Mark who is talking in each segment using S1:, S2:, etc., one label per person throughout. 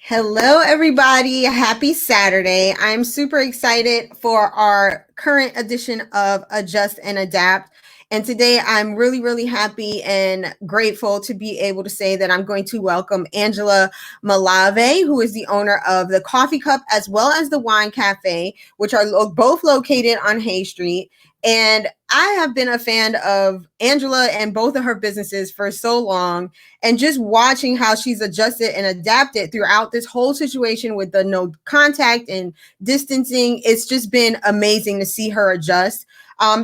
S1: Hello, everybody. Happy Saturday. I'm super excited for our current edition of Adjust and Adapt. And today I'm really happy and grateful to be able to say that I'm going to welcome Angela Malave, who is the owner of the Coffee Cup as well as the Wine Cafe, which are both located on Hay Street. And I have been a fan of Angela and both of her businesses for so long, and just watching how she's adjusted and adapted throughout this whole situation with the no contact and distancing. It's just been amazing to see her adjust.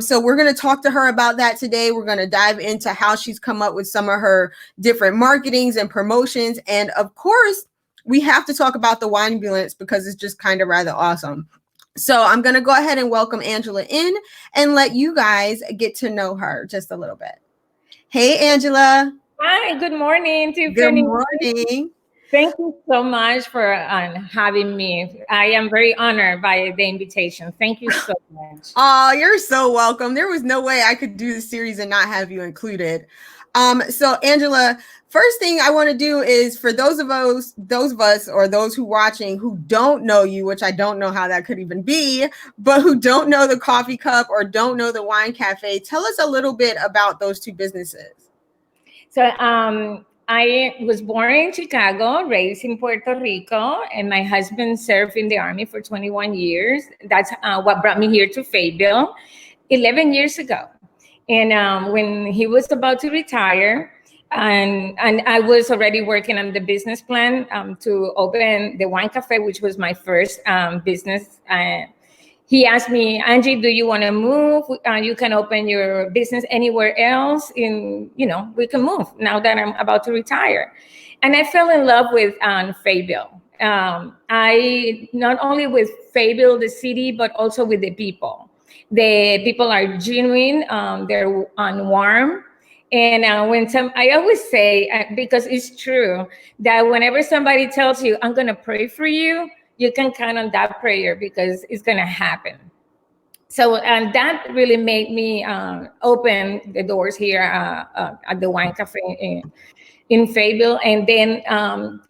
S1: So we're going to talk to her about that today. We're going to dive into how she's come up with some of her different marketings and promotions. And of course, we have to talk about the Winebulance because it's just kind of rather awesome. So I'm going to go ahead and welcome Angela in and let you guys get to know her just a little bit. Hey, Angela.
S2: Hi, good morning, Tiffany.
S1: Good morning.
S2: Thank you so much for having me. I am very honored by the invitation. Thank you so much.
S1: Oh, you're so welcome. There was no way I could do the series and not have you included. So Angela, first thing I want to do is for those of us or those who watching who don't know you, which I don't know how that could even be, but who don't know the Coffee Cup or don't know the Wine Cafe, tell us a little bit about those two businesses.
S2: So I was born in Chicago, raised in Puerto Rico, and my husband served in the Army for 21 years. That's what brought me here to Fayetteville 11 years ago. And when he was about to retire, and I was already working on the business plan to open the Wine Cafe, which was my first business. He asked me, Angie, do you want to move? You can open your business anywhere else. We can move now that I'm about to retire. And I fell in love with Fayetteville. I not only with Fayetteville, the city, but also with the people. The people are genuine, they're warm. And I always say, because it's true, that whenever somebody tells you, I'm going to pray for you, you can count on that prayer because it's going to happen. So and that really made me open the doors here at the Wine Cafe in Fayetteville, and then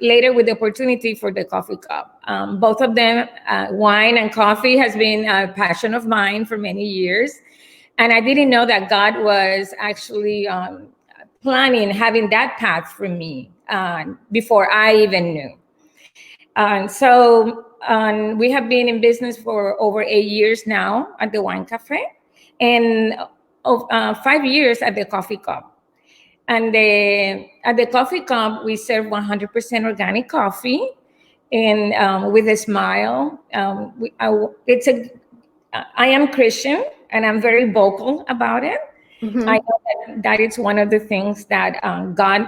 S2: later with the opportunity for the Coffee Cup. Both of them, wine and coffee, has been a passion of mine for many years. And I didn't know that God was actually planning having that path for me before I even knew. So we have been in business for over 8 years now at the Wine Cafe, and 5 years at the Coffee Cup. And at the Coffee Cup, we serve 100% organic coffee, and with a smile. I am Christian, and I'm very vocal about it. Mm-hmm. I know that it's one of the things that God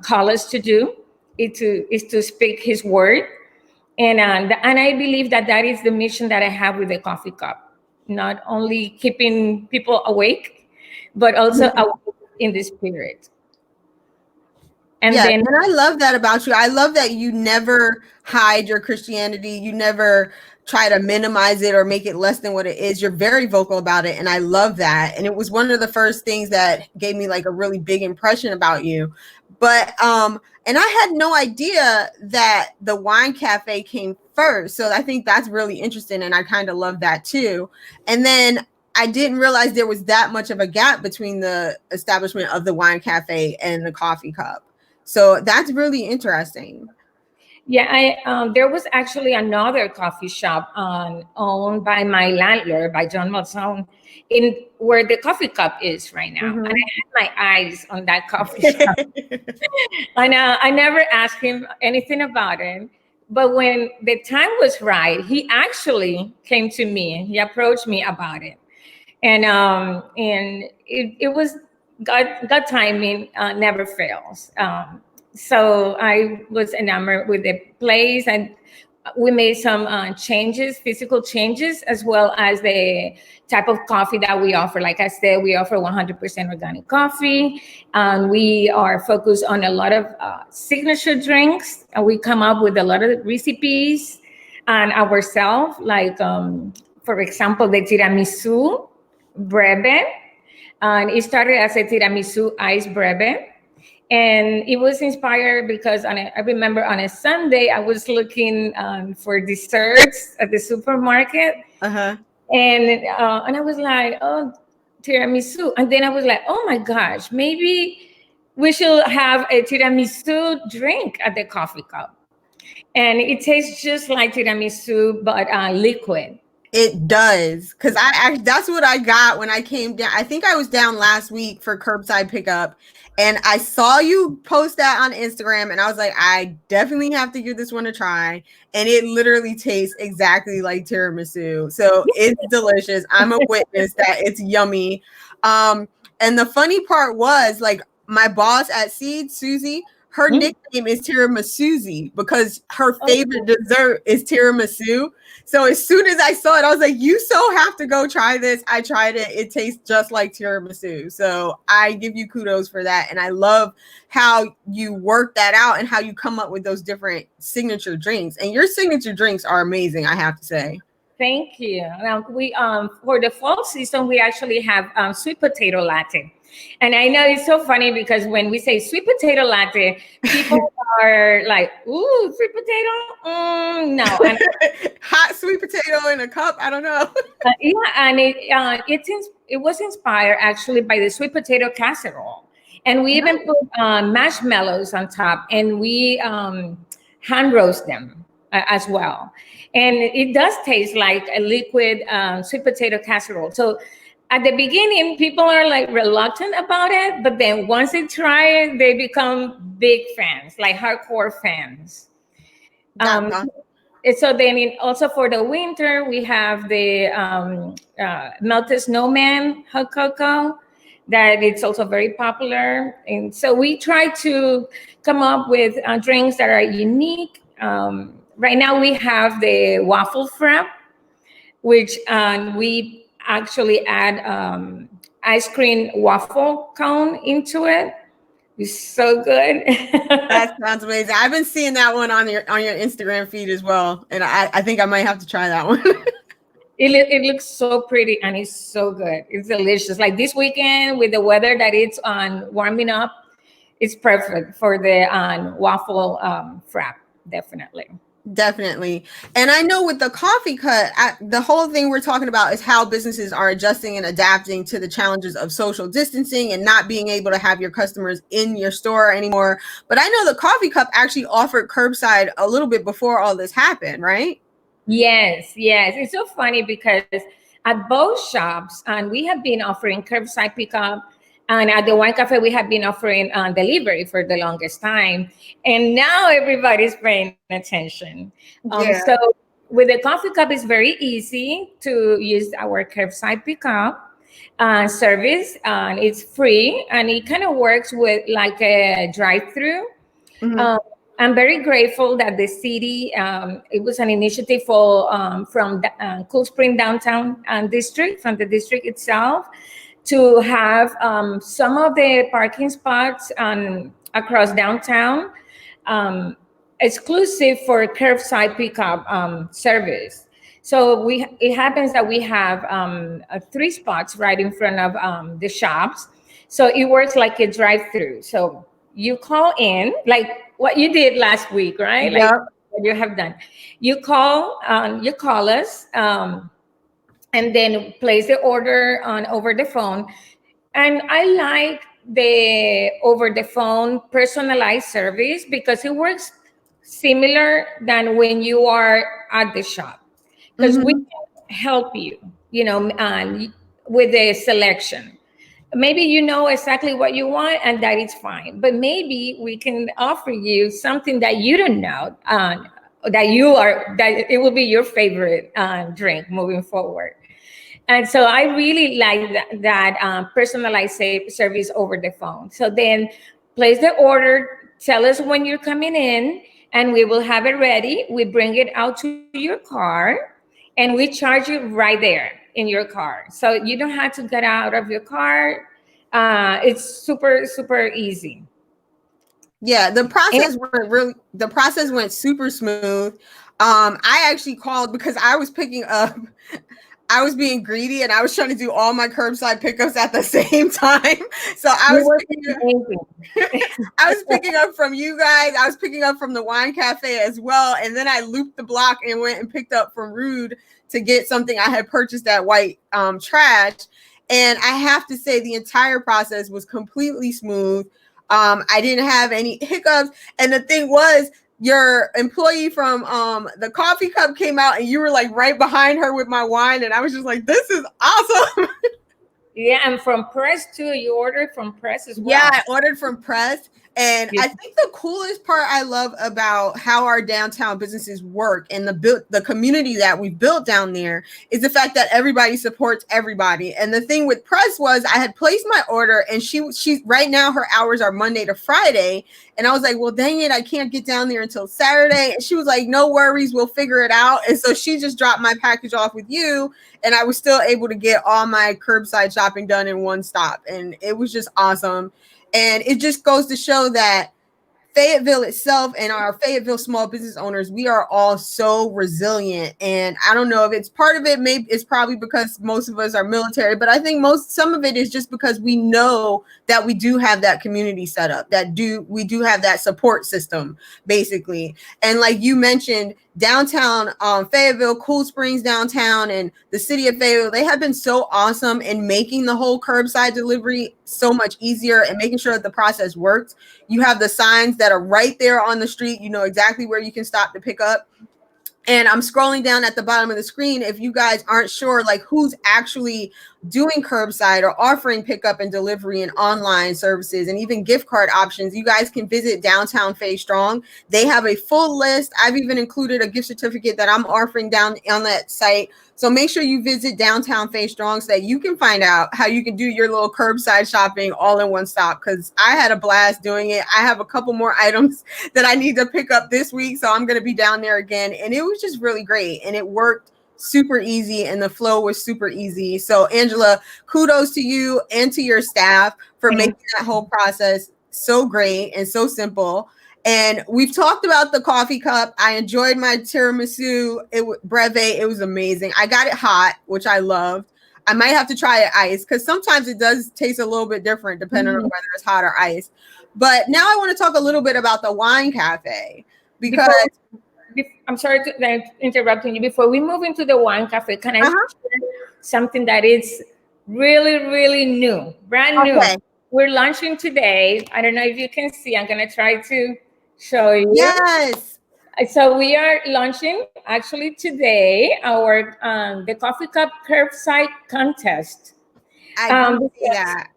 S2: called us to do, is to speak His word. And I believe that is the mission that I have with the Coffee Cup, not only keeping people awake, but also awake in the spirit.
S1: And I love that about you. I love that you never hide your Christianity. You never try to minimize it or make it less than what it is. You're very vocal about it. And I love that. And it was one of the first things that gave me like a really big impression about you. But, and I had no idea that the Wine Cafe came first. So I think that's really interesting. And I kind of love that too. And then I didn't realize there was that much of a gap between the establishment of the Wine Cafe and the Coffee Cup. So that's really interesting.
S2: Yeah, there was actually another coffee shop owned by my landlord, by John Malzone, in where the Coffee Cup is right now. Mm-hmm. And I had my eyes on that coffee shop. And I never asked him anything about it. But when the time was right, he actually came to me and he approached me about it. And it was God timing never fails. So I was enamored with the place, and we made some changes, physical changes, as well as the type of coffee that we offer. Like I said, we offer 100% organic coffee. We are focused on a lot of signature drinks. We come up with a lot of recipes and ourselves, like, for example, the Tiramisu breve. And it started as a Tiramisu ice breve. And it was inspired because I remember on a Sunday, I was looking for desserts at the supermarket.
S1: Uh-huh.
S2: And I was like, oh, tiramisu. And then I was like, oh my gosh, maybe we should have a tiramisu drink at the coffee cup. And it tastes just like tiramisu, but liquid.
S1: It does, because that's what I got when I came down. I think I was down last week for Curbside Pickup, and I saw you post that on Instagram, and I was like, I definitely have to give this one a try. And it literally tastes exactly like tiramisu, so it's delicious. I'm a witness that it's yummy. And the funny part was, like, my boss at Seed, Susie, her nickname is Tiramisu because her favorite dessert is tiramisu. So as soon as I saw it, I was like, you so have to go try this. I tried it. It tastes just like tiramisu. So I give you kudos for that. And I love how you work that out and how you come up with those different signature drinks. And your signature drinks are amazing, I have to say.
S2: Thank you. Now we for the fall season, we actually have sweet potato latte. And I know it's so funny because when we say sweet potato latte, people are like, ooh, sweet potato? No. And,
S1: hot sweet potato in a cup? I don't know.
S2: yeah, and it was inspired actually by the sweet potato casserole. And we even put marshmallows on top, and we hand roast them as well. And it does taste like a liquid sweet potato casserole. So at the beginning, people are like reluctant about it, but then once they try it, they become big fans, like hardcore fans. And so then also for the winter, we have the melted snowman hot cocoa that it's also very popular. And so we try to come up with drinks that are unique. Right now we have the waffle frap, which we actually add ice cream waffle cone into it. It's so good.
S1: That sounds amazing. I've been seeing that one on your Instagram feed as well, and I think I might have to try that one.
S2: It looks so pretty and it's so good. It's delicious. Like this weekend with the weather that it's on warming up, it's perfect for the waffle frap. Definitely.
S1: Definitely. And I know with the coffee cut, the whole thing we're talking about is how businesses are adjusting and adapting to the challenges of social distancing and not being able to have your customers in your store anymore. But I know the coffee cup actually offered curbside a little bit before all this happened, right?
S2: Yes. It's so funny because at both shops, and we have been offering curbside pickup, and at the Wine Café, we have been offering delivery for the longest time. And now everybody's paying attention. So with the coffee cup, it's very easy to use our curbside pickup service. And it's free, and it kind of works with like a drive-through. I'm very grateful that the city, it was an initiative from Cool Spring Downtown District, from the district itself, to have some of the parking spots across downtown exclusive for curbside pickup service. So it happens that we have 3 spots right in front of the shops. So it works like a drive-through. So you call in, like what you did last week, right?
S1: Yep.
S2: Like what you have done. You call us. And then place the order over the phone. And I like the over the phone personalized service because it works similar than when you are at the shop. Because we can help you, with the selection. Maybe you know exactly what you want, and that is fine. But maybe we can offer you something that you don't know, that it will be your favorite drink moving forward. And so I really like that personalized service over the phone. So then place the order, tell us when you're coming in, and we will have it ready. We bring it out to your car, and we charge you right there in your car. So you don't have to get out of your car. It's super, super easy.
S1: Yeah, the process went super smooth. I actually called because I was picking up I was being greedy and I was trying to do all my curbside pickups at the same time. So I was I was picking up from you guys. I was picking up from the Wine Cafe as well. And then I looped the block and went and picked up from Rude to get something I had purchased at White Trash. And I have to say the entire process was completely smooth. I didn't have any hiccups. And the thing was, your employee from the coffee cup came out and you were like right behind her with my wine. And I was just like, this is awesome.
S2: Yeah, and from Press too. You ordered from Press as well.
S1: Yeah, I ordered from Press. And I think the coolest part I love about how our downtown businesses work and the community that we built down there is the fact that everybody supports everybody. And the thing with Press was I had placed my order and she right now her hours are Monday to Friday. And I was like, well, dang it, I can't get down there until Saturday. And she was like, no worries, we'll figure it out. And so she just dropped my package off with you. And I was still able to get all my curbside shopping done in one stop. And it was just awesome. And it just goes to show that Fayetteville itself and our Fayetteville small business owners, we are all so resilient. And I don't know if it's part of it, maybe it's probably because most of us are military, but I think some of it is just because we know that we do have that community set up, we do have that support system, basically. And like you mentioned, downtown Fayetteville, Cool Springs downtown, and the city of Fayetteville, they have been so awesome in making the whole curbside delivery so much easier and making sure that the process works. You have the signs that are right there on the street. You know exactly where you can stop to pick up. And I'm scrolling down at the bottom of the screen. If you guys aren't sure, like who's actually doing curbside or offering pickup and delivery and online services and even gift card options, you guys can visit Downtown Faye Strong. They have a full list. I've even included a gift certificate that I'm offering down on that site. So make sure you visit Downtown Faye Strong so that you can find out how you can do your little curbside shopping all in one stop, because I had a blast doing it. I have a couple more items that I need to pick up this week, so I'm going to be down there again. And it was just really great. And it worked super easy and the flow was super easy. So Angela, kudos to you and to your staff for making that whole process so great and so simple. And we've talked about the coffee cup. I enjoyed my tiramisu breve. It was amazing. I got it hot, which I loved. I might have to try it iced because sometimes it does taste a little bit different depending on whether it's hot or iced. But now I want to talk a little bit about the Wine Cafe because
S2: I'm sorry to interrupting you. Before we move into the Wine Cafe, can I share something that is really, really new, brand new? We're launching today. I don't know if you can see. I'm going to try to show you.
S1: Yes.
S2: So we are launching actually today our the coffee cup curbside contest.
S1: I can see that.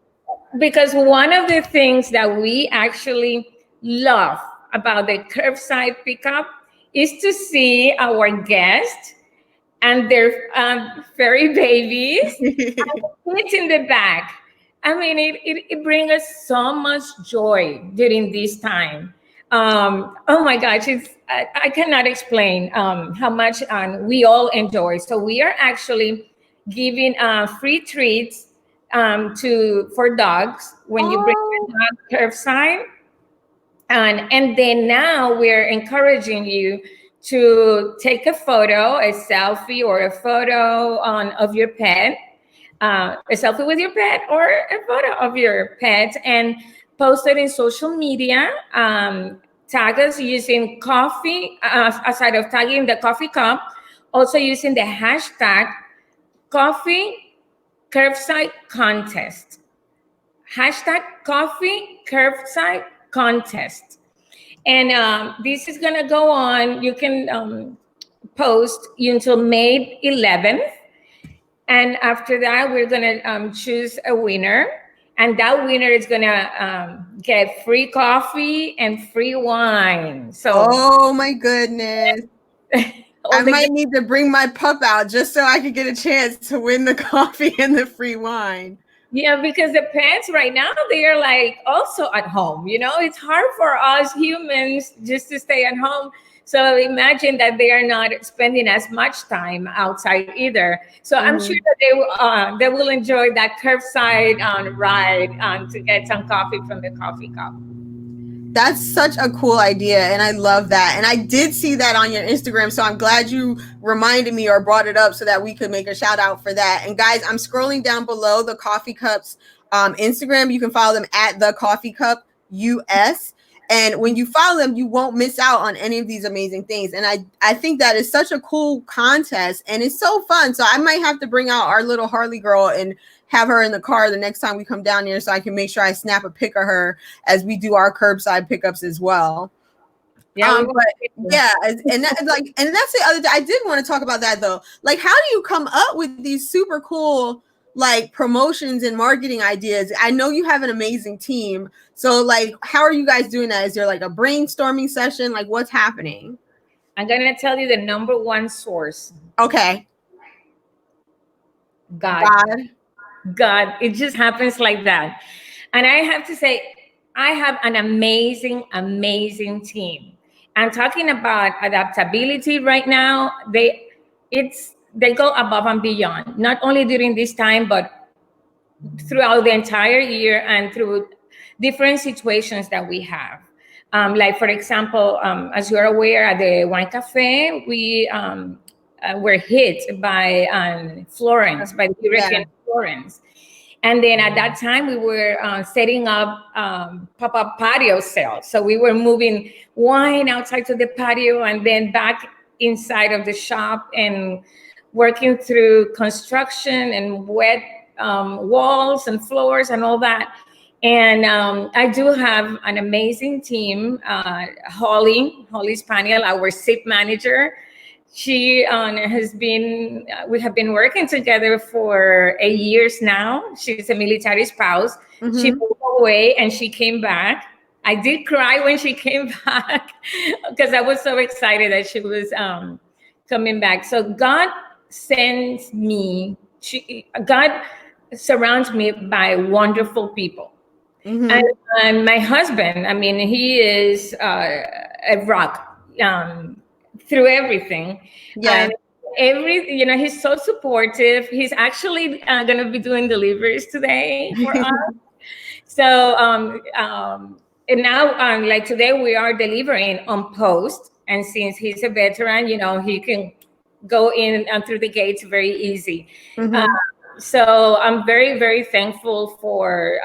S2: Because one of the things that we actually love about the curbside pickup is to see our guests and their furry babies and the kids in the back. I mean, it brings us so much joy during this time. Oh my gosh, I cannot explain how much we all enjoy. So we are actually giving free treats for dogs when you bring the dog curbside. And then now we're encouraging you to take a photo, a selfie or a photo of your pet, a selfie with your pet or a photo of your pet, and post it in social media. Tag us using coffee, aside of tagging the coffee cup, also using the hashtag coffee curbside contest. Hashtag coffee curbside contest. And this is going to go on. You can post until May 11th. And after that, we're going to choose a winner. And that winner is going to get free coffee and free wine. So,
S1: oh my goodness. I might need to bring my pup out just so I can get a chance to win the coffee and the free wine.
S2: Yeah, because the pets right now, they are like also at home. You know, it's hard for us humans just to stay at home. So imagine that they are not spending as much time outside either. So I'm sure that they will enjoy that curbside ride to get some coffee from the coffee cup.
S1: That's such a cool idea, and I love that. And I did see that on your Instagram, so I'm glad you reminded me or brought it up so that we could make a shout out for that. And guys, I'm scrolling down below the Coffee Cups Instagram. You can follow them at the Coffee Cup US. And when you follow them, you won't miss out on any of these amazing things. And I think that is such a cool contest, and it's so fun. So I might have to bring out our little Harley girl and have her in the car the next time we come down here, so I can make sure I snap a pic of her as we do our curbside pickups as well. Yeah, and that's the other. I did want to talk about that though. Like, how do you come up with these super cool like promotions and marketing ideas? I know you have an amazing team. So like, how are you guys doing that? Is there like a brainstorming session? Like, what's happening?
S2: I'm going to tell you the number one source.
S1: Okay.
S2: God. It just happens like that. And I have to say, I have an amazing, amazing team. I'm talking about adaptability right now. They go above and beyond, not only during this time, but throughout the entire year and through different situations that we have. Like, for example, as you're aware, at the Wine Café, we were hit by Florence, by the hurricane Florence. And then at that time, we were setting up pop-up patio sales. So we were moving wine outside to the patio and then back inside of the shop and working through construction and wet walls and floors and all that. And I do have an amazing team. Holly Spaniel, our SIP manager. She we have been working together for 8 years now. She's a military spouse. Mm-hmm. She moved away and she came back. I did cry when she came back because I was so excited that she was coming back. So God sends me, God surrounds me by wonderful people. Mm-hmm. And my husband, I mean, he is a rock. Through everything. Yeah. And he's so supportive. He's actually going to be doing deliveries today for us. So, and now, like today, we are delivering on post. And since he's a veteran, he can go in and through the gates very easy. Mm-hmm. So I'm very, very thankful for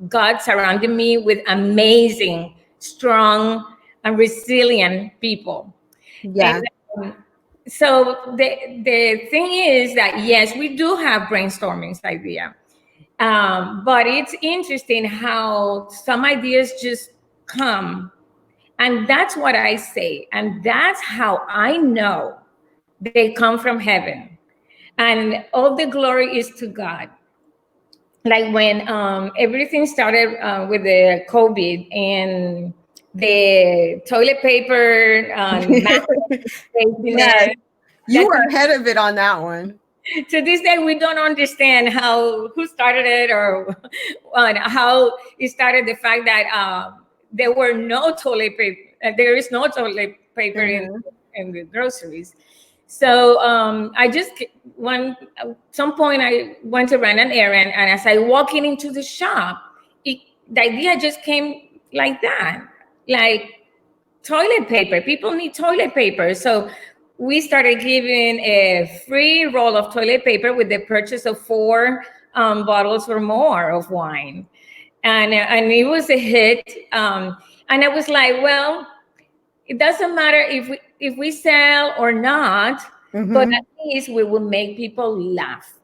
S2: God surrounding me with amazing, strong, and resilient people. Yeah. And, so the thing is that, yes, we do have brainstorming idea, but it's interesting how some ideas just come, and that's what I say, and that's how I know they come from heaven, and all the glory is to God. Like when everything started with the COVID and the toilet paper,
S1: yes. You were ahead of it on that one.
S2: To this day, we don't understand who started it or how it started. The fact that there were no toilet paper, there is no toilet paper in the groceries. So some point I went to run an errand, and as I walking into the shop, the idea just came like that. Like toilet paper, people need toilet paper. So we started giving a free roll of toilet paper with the purchase of 4 bottles or more of wine. And it was a hit. And I was like, well, it doesn't matter if we sell or not, mm-hmm. but at least we will make people laugh.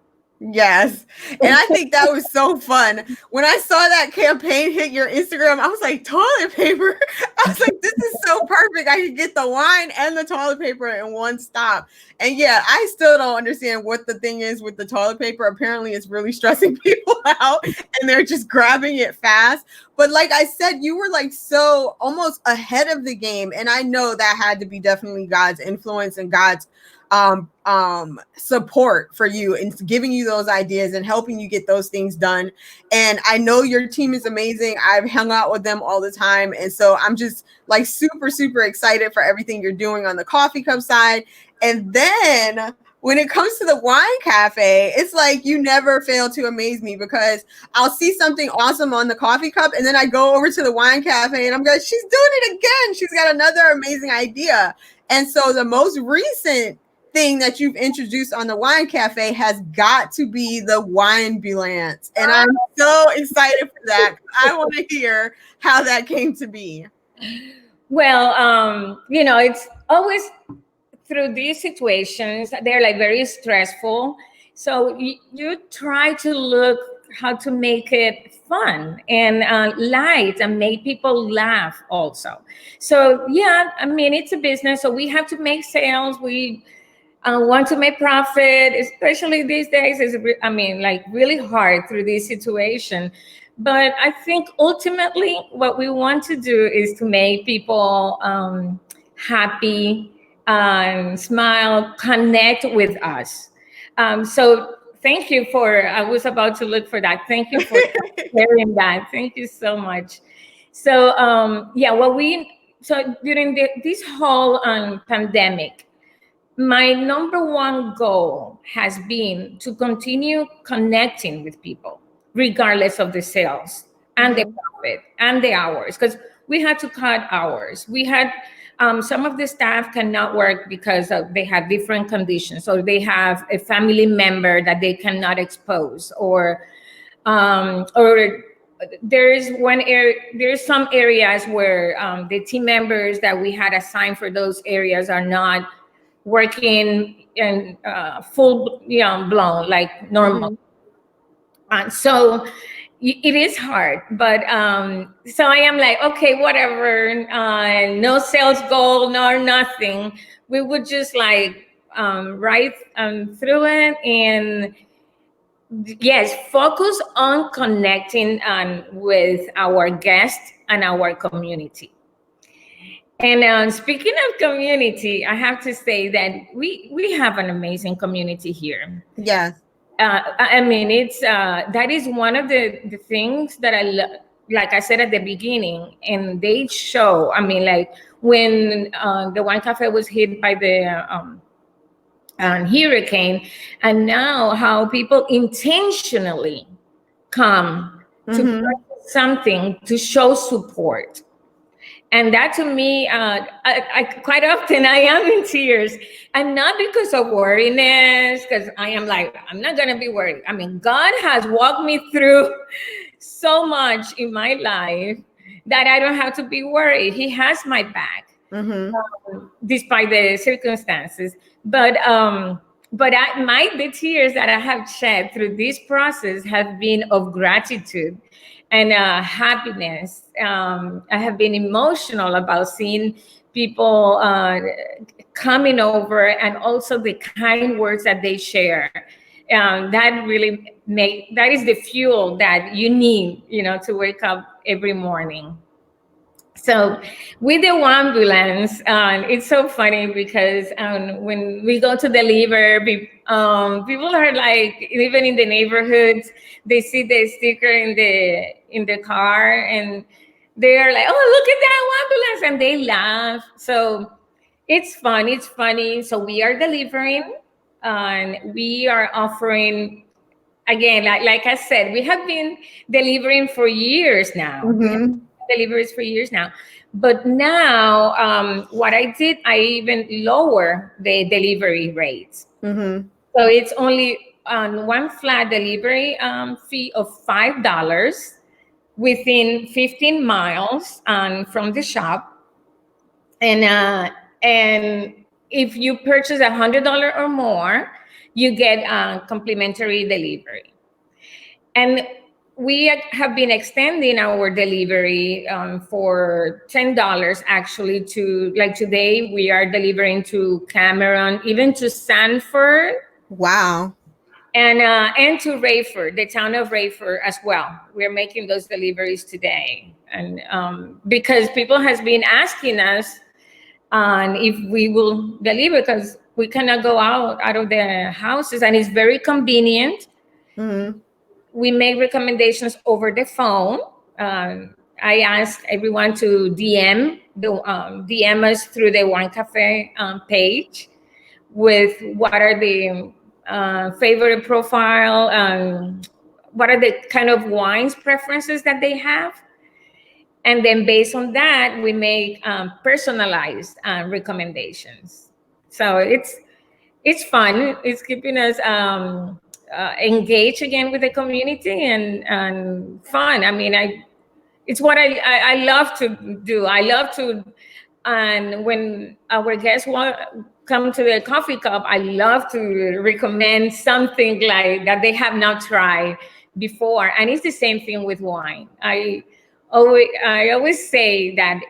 S1: Yes. And I think that was so fun. When I saw that campaign hit your Instagram, I was like, toilet paper. I was like, this is so perfect. I could get the wine and the toilet paper in one stop. And yeah, I still don't understand what the thing is with the toilet paper. Apparently it's really stressing people out and they're just grabbing it fast. But like I said, you were like so almost ahead of the game. And I know that had to be definitely God's influence and God's support for you and giving you those ideas and helping you get those things done. And I know your team is amazing. I've hung out with them all the time. And so I'm just like super, super excited for everything you're doing on the coffee cup side. And then when it comes to the wine cafe, it's like you never fail to amaze me, because I'll see something awesome on the coffee cup and then I go over to the wine cafe and I'm like, she's doing it again. She's got another amazing idea. And so the most recent thing that you've introduced on the Wine Cafe has got to be the Winebulance. And I'm so excited for that. I want to hear how that came to be.
S2: Well, it's always through these situations, they're like very stressful. So you try to look how to make it fun and light and make people laugh also. So yeah, I mean, it's a business, so we have to make sales. We want to make profit, especially these days. Is like really hard through this situation. But I think ultimately what we want to do is to make people happy, smile, connect with us. So thank you I was about to look for that. Thank you for sharing that. Thank you so much. So so during this whole pandemic, my number one goal has been to continue connecting with people, regardless of the sales and the profit and the hours, because we had to cut hours. We had some of the staff cannot work because they have different conditions, or they have a family member that they cannot expose, or there's some areas where the team members that we had assigned for those areas are not working in full blown like normal. So it is hard, but so I am like, okay, whatever, no sales goal, nor nothing. We would just like ride through it, and yes, focus on connecting with our guests and our community. And speaking of community, I have to say that we have an amazing community here.
S1: Yes.
S2: I mean, it's that is one of the things that I love. Like I said at the beginning, and they show. I mean, like when the Wine Cafe was hit by the hurricane, and now how people intentionally come to purchase something to show support. And that to me, I quite often I am in tears, and not because of worriness, because I am like, I'm not gonna be worried. I mean, God has walked me through so much in my life that I don't have to be worried. He has my back, despite the circumstances. But the tears that I have shed through this process have been of gratitude and happiness. I have been emotional about seeing people coming over, and also the kind words that they share. That really that is the fuel that you need, to wake up every morning. So with the Winebulance, it's so funny because when we go to deliver, people are like, even in the neighborhoods, they see the sticker in the car, and they're like, "Oh, look at that Winebulance," and they laugh. So it's fun. It's funny. So we are delivering, and we are offering. Again, like I said, we have been delivering for years now. Deliveries for years now, but now what I did, I even lower the delivery rates. So it's only one flat delivery fee of $5 within 15 miles from the shop, and if you purchase $100 or more, you get complimentary delivery. And we have been extending our delivery for $10 actually, to like today we are delivering to Cameron, even to Sanford.
S1: Wow.
S2: And to Rayford, the town of Rayford as well. We're making those deliveries today. And because people has been asking us if we will deliver, because we cannot go out of the houses, and it's very convenient. We make recommendations over the phone. I ask everyone to DM us through the Wine Cafe page. with what are the favorite profile, what are the kind of wines preferences that they have. And then based on that, we make personalized recommendations. So it's fun. It's keeping us engaged again with the community and fun. I mean, it's what I love to do. I love to, and when our guests come to the coffee cup, I love to recommend something like that they have not tried before. And it's the same thing with wine. I always say that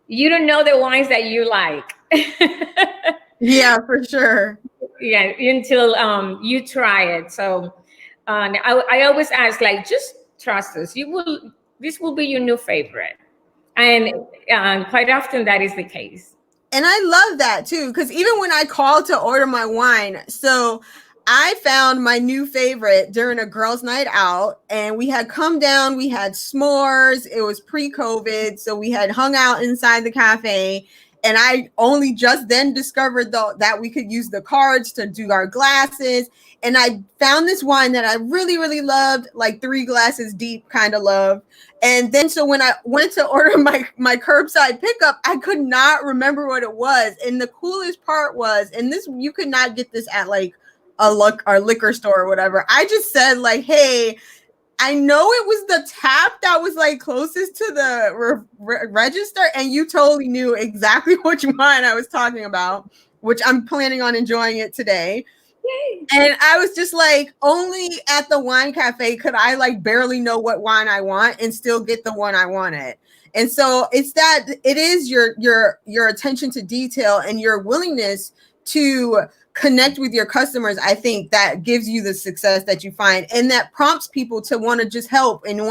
S2: you don't know the wines that you like.
S1: Yeah, for sure.
S2: Yeah, until you try it. So I always ask, like, just trust us. This will be your new favorite. And quite often that is the case.
S1: And I love that too, because even when I called to order my wine, so I found my new favorite during a girls' night out, and we had come down, we had s'mores. It was pre-COVID, so we had hung out inside the cafe. And I only just then discovered that we could use the cards to do our glasses. And I found this wine that I really, really loved, like 3 glasses deep kind of love. And then so when I went to order my curbside pickup, I could not remember what it was. And the coolest part was, and this, you could not get this at like a liquor store or whatever. I just said like, hey, I know it was the tap that was like closest to the register, and you totally knew exactly which wine I was talking about, which I'm planning on enjoying it today. Yay. And I was just like, only at the wine cafe could I like barely know what wine I want and still get the one I wanted. And so it's that it is your attention to detail and your willingness to connect with your customers, I think, that gives you the success that you find, and that prompts people to want to just help and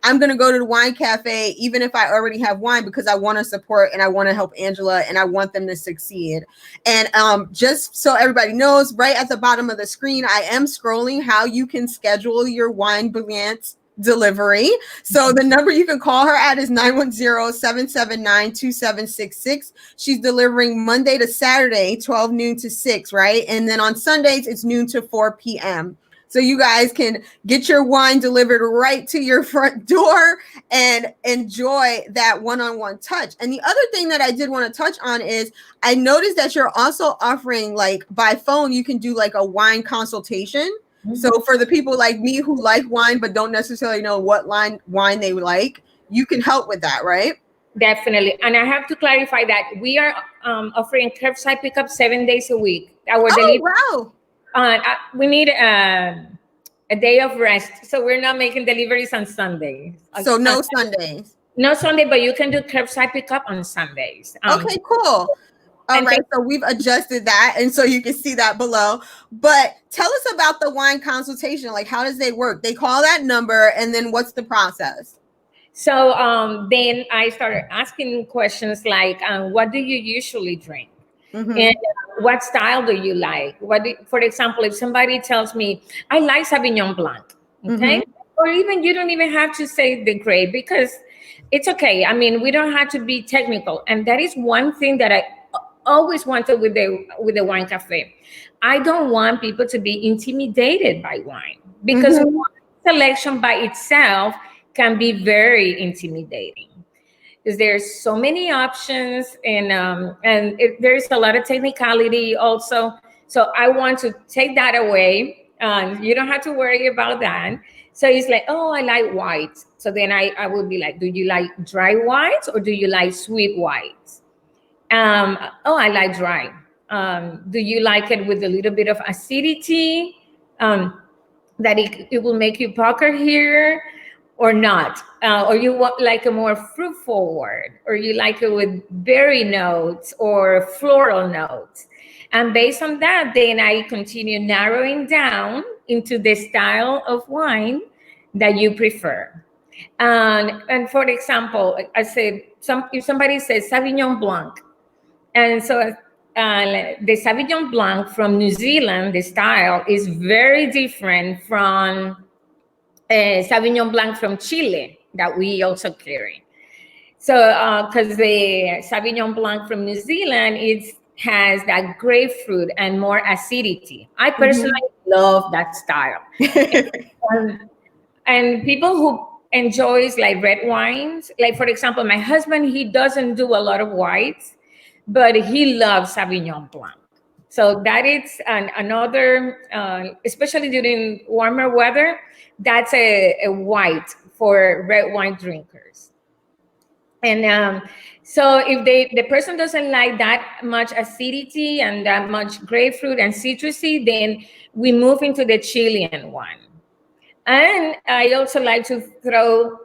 S1: I'm going to go to the wine cafe even if I already have wine, because I want to support and I want to help Angela and I want them to succeed. And just so everybody knows, right at the bottom of the screen, I am scrolling how you can schedule your Winebulance delivery. So the number you can call her at is 910-779-2766. She's delivering Monday to Saturday, 12 noon to 6, right? And then on Sundays, it's noon to 4 p.m. So you guys can get your wine delivered right to your front door and enjoy that one-on-one touch. And the other thing that I did want to touch on is I noticed that you're also offering, like, by phone, you can do like a wine consultation. So for the people like me who like wine but don't necessarily know what wine they like, you can help with that, right?
S2: Definitely. And I have to clarify that we are offering curbside pickup 7 days a week.
S1: Wow.
S2: We need a day of rest. So we're not making deliveries on Sundays.
S1: So no Sundays.
S2: No Sunday, but you can do curbside pickup on Sundays.
S1: Okay, cool. All right, so we've adjusted that, and so you can see that below. But tell us about the wine consultation. Like, how does they work? They call that number, and then what's the process?
S2: So then I started asking questions like, what do you usually drink? And what style do you like? For example, if somebody tells me, I like Sauvignon Blanc, okay? Or even you don't even have to say the grape, because it's okay. I mean, we don't have to be technical. And that is one thing that I always wanted with the wine cafe. I don't want people to be intimidated by wine, because wine selection by itself can be very intimidating, because there's so many options and there's a lot of technicality also. So I want to take that away. You don't have to worry about that. So it's like, oh, I like whites. So then I would be like, do you like dry whites or do you like sweet whites? Oh, I like dry. Do you like it with a little bit of acidity, that it will make you pucker here or not? Or you want like a more fruit forward, or you like it with berry notes or floral notes? And based on that, then I continue narrowing down into the style of wine that you prefer. And for example, I said, if somebody says Sauvignon Blanc, and so the Sauvignon Blanc from New Zealand, the style is very different from Sauvignon Blanc from Chile that we also carry. So because the Sauvignon Blanc from New Zealand, has that grapefruit and more acidity. I personally love that style. Um, and people who enjoys like red wines, like for example, my husband, he doesn't do a lot of whites, but he loves Sauvignon Blanc. So that is another, especially during warmer weather, that's a white for red wine drinkers. And so if the person doesn't like that much acidity and that much grapefruit and citrusy, then we move into the Chilean one. And I also like to throw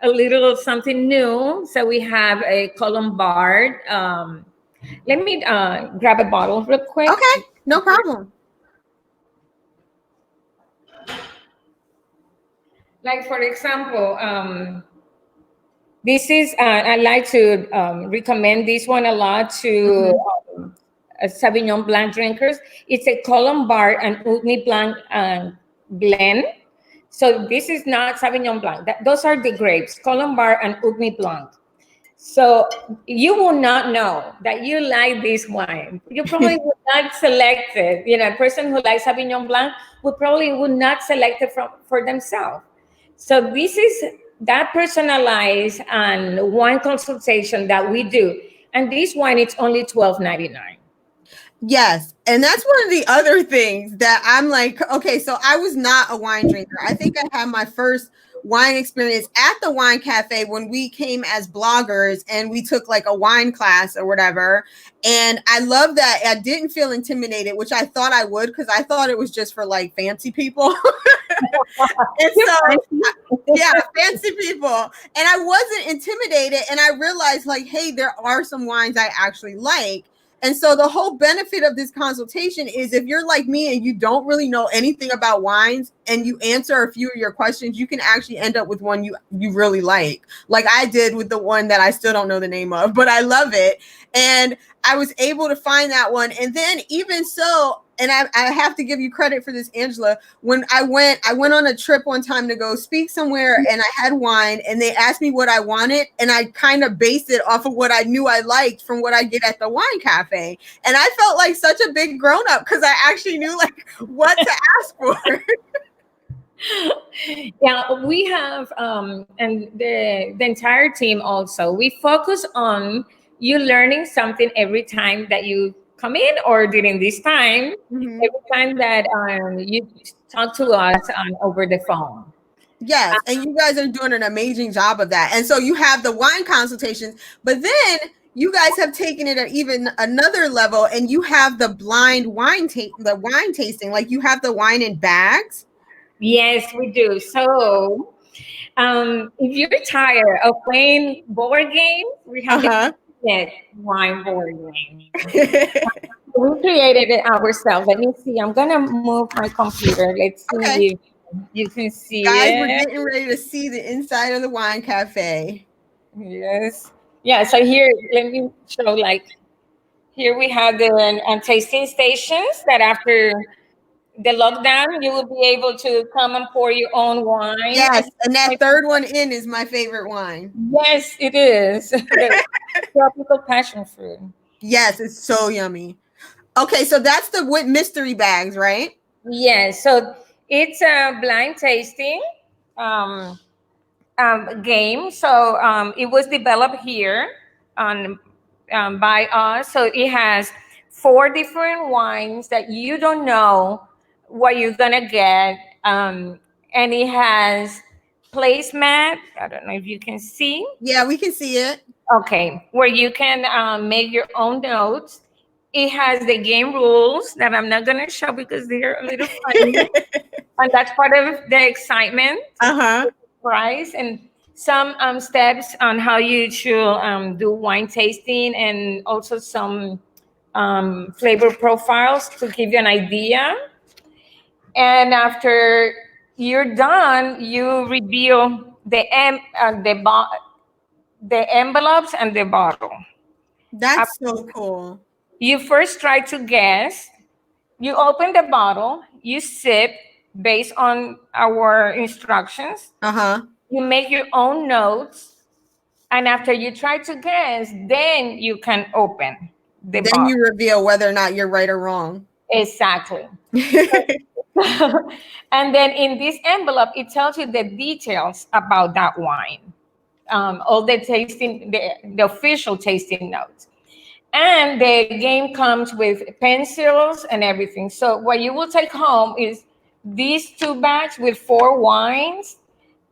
S2: a little something new. So we have a Colombard. Let me grab a bottle real quick.
S1: Okay, no problem.
S2: Like for example, this is I like to recommend this one a lot to Sauvignon Blanc drinkers. It's a Colombard and Ugni Blanc blend. So this is not Sauvignon Blanc. Those are the grapes, Colombard and Ugni Blanc. So you will not know that you like this wine. You probably would not select it. You know, a person who likes Sauvignon Blanc would not select it for themselves. So this is that personalized and wine consultation that we do. And this wine, it's only $12.99.
S1: Yes. And that's one of the other things that I'm like, okay, so I was not a wine drinker. I think I had my first wine experience at the Wine Cafe when we came as bloggers and we took like a wine class or whatever. And I love that I didn't feel intimidated, which I thought I would because I thought it was just for like fancy people. And so, yeah, fancy people. And I wasn't intimidated. And I realized like, hey, there are some wines I actually like. And so the whole benefit of this consultation is if you're like me and you don't really know anything about wines and you answer a few of your questions, you can actually end up with one you really like I did with the one that I still don't know the name of, but I love it. And I was able to find that one. And then even so, and I have to give you credit for this, Angela. When I went on a trip one time to go speak somewhere and I had wine and they asked me what I wanted. And I kind of based it off of what I knew I liked from what I get at the Wine Cafe. And I felt like such a big grown up because I actually knew like what to ask for.
S2: Yeah, we have, and the entire team also, we focus on you learning something every time that you come in or during this time, every time that you talk to us over the phone.
S1: Yes, and you guys are doing an amazing job of that. And so you have the wine consultations, but then you guys have taken it at even another level and you have the blind wine tasting, like you have the wine in bags.
S2: Yes, we do. So if you're tired of playing board games, we have the wine board game. We created it ourselves. Let me see. I'm gonna move my computer. Let's see if you can see
S1: Guys,
S2: it.
S1: we're getting ready to see the inside of the Wine Cafe.
S2: Yes. Yeah. So here, let me show. Like here, we have the tasting stations that after the lockdown, you will be able to come and pour your own wine.
S1: Yes, and that third one in is my favorite wine.
S2: Yes, it is. Tropical passion fruit.
S1: Yes, it's so yummy. Okay, so that's the mystery bags, right?
S2: Yes, so it's a blind tasting game. So it was developed here by us. So it has 4 different wines that you don't know what you're gonna get, and it has placemat. I don't know if you can see.
S1: Yeah, we can see it.
S2: Okay, where you can make your own notes. It has the game rules that I'm not gonna show because they're a little funny, and that's part of the excitement. Price and some steps on how you should do wine tasting, and also some flavor profiles to give you an idea. And after you're done, you reveal the envelopes and the bottle.
S1: That's so cool.
S2: You first try to guess. You open the bottle, you sip based on our instructions. You make your own notes. And after you try to guess, then you can open. the
S1: Then
S2: box.
S1: you reveal whether or not you're right or wrong.
S2: Exactly. And then in this envelope, it tells you the details about that wine, all the tasting, the official tasting notes. And the game comes with pencils and everything. So what you will take home is these 2 bags with 4 wines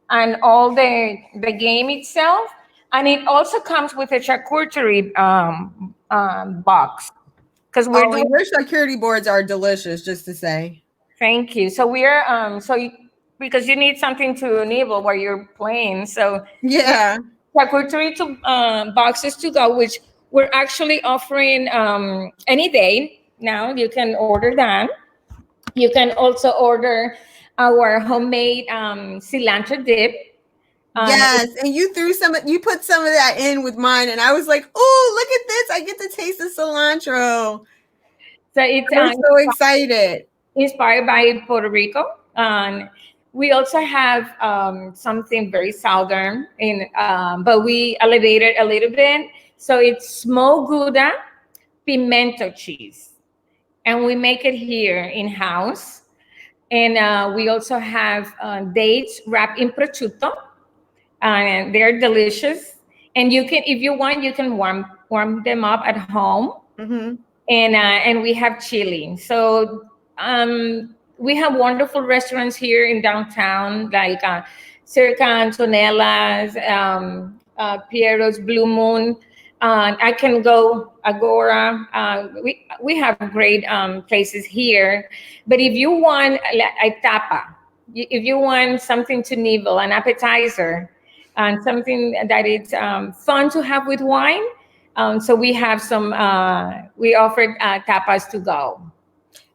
S2: and all the game itself. And it also comes with a charcuterie box. Because we're
S1: Oh,
S2: doing.
S1: and your charcuterie boards are delicious, just to say.
S2: Thank you. So we're because you need something to nibble while you're playing. So
S1: yeah,
S2: charcuterie boxes to go, which we're actually offering any day now. You can order that. You can also order our homemade cilantro dip.
S1: Yes, and you put some of that in with mine, and I was like, "Oh, look at this! I get to taste the cilantro."
S2: So it's
S1: I'm so excited.
S2: Inspired by Puerto Rico. We also have something very southern, but we elevated a little bit. So it's smoked Gouda, pimento cheese, and we make it here in house. And we also have dates wrapped in prosciutto, and they're delicious. And you can, if you want, you can warm them up at home.
S1: Mm-hmm.
S2: And we have chili. So we have wonderful restaurants here in downtown, like Circa Antonella's, Piero's, Blue Moon. I can go Agora. We have great places here. But if you want a tapa, if you want something to nibble, an appetizer, and something that is fun to have with wine, so we have some, we offered tapas to go.